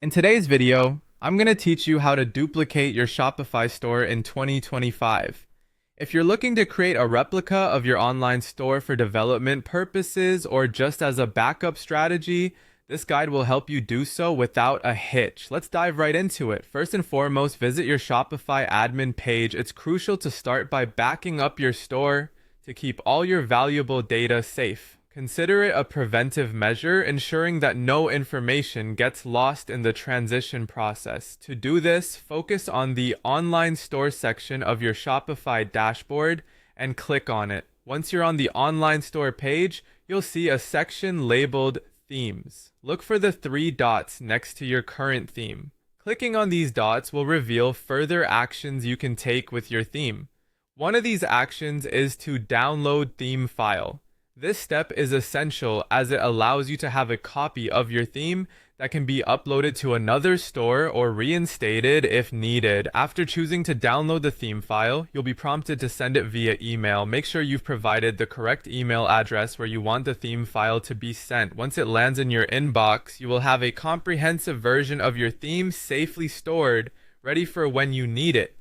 In today's video, I'm going to teach you how to duplicate your Shopify store in 2025. If you're looking to create a replica of your online store for development purposes or just as a backup strategy, this guide will help you do so without a hitch. Let's dive right into it. First and foremost, visit your Shopify admin page. It's crucial to start by backing up your store to keep all your valuable data safe. Consider it a preventive measure, ensuring that no information gets lost in the transition process. To do this, focus on the online store section of your Shopify dashboard and click on it. Once you're on the online store page, you'll see a section labeled Themes. Look for the three dots next to your current theme. Clicking on these dots will reveal further actions you can take with your theme. One of these actions is to download theme file. This step is essential as it allows you to have a copy of your theme that can be uploaded to another store or reinstated if needed. After choosing to download the theme file, you'll be prompted to send it via email. Make sure you've provided the correct email address where you want the theme file to be sent. Once it lands in your inbox, you will have a comprehensive version of your theme safely stored, ready for when you need it.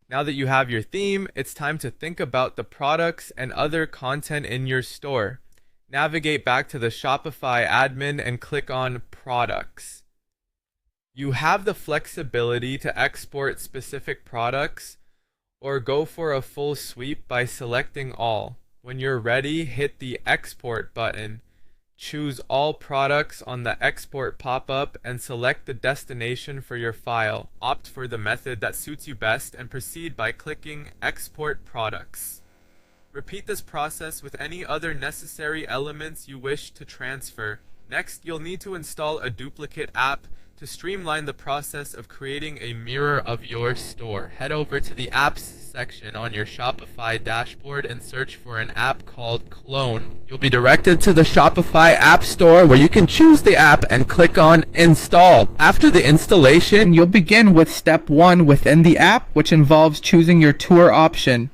Now that you have your theme, it's time to think about the products and other content in your store. Navigate back to the Shopify admin and click on Products. You have the flexibility to export specific products or go for a full sweep by selecting all. When you're ready, hit the Export button. Choose all products on the export pop-up and select the destination for your file. Opt for the method that suits you best and proceed by clicking Export Products. Repeat this process with any other necessary elements you wish to transfer. Next, you'll need to install a duplicate app to streamline the process of creating a mirror of your store. Head over to the Apps section on your Shopify dashboard and search for an app called Clone. You'll be directed to the Shopify App Store where you can choose the app and click on Install. After the installation, you'll begin with step 1 within the app, which involves choosing your tour option.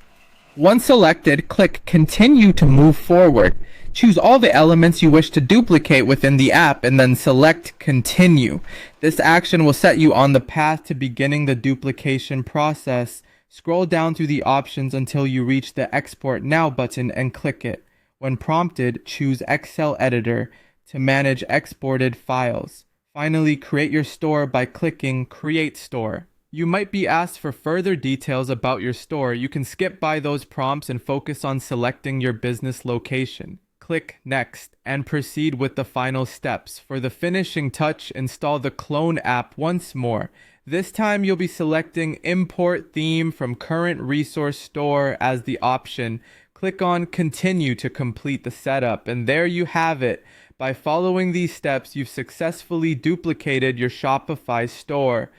Once selected, click Continue to move forward. Choose all the elements you wish to duplicate within the app and then select Continue. This action will set you on the path to beginning the duplication process. Scroll down through the options until you reach the Export Now button and click it. When prompted, choose Excel Editor to manage exported files. Finally, create your store by clicking Create Store. You might be asked for further details about your store. You can skip by those prompts and focus on selecting your business location. Click Next and proceed with the final steps. For the finishing touch, install the Clone app once more. This time you'll be selecting Import Theme from Current Resource Store as the option. Click on Continue to complete the setup, and there you have it. By following these steps, you've successfully duplicated your Shopify store.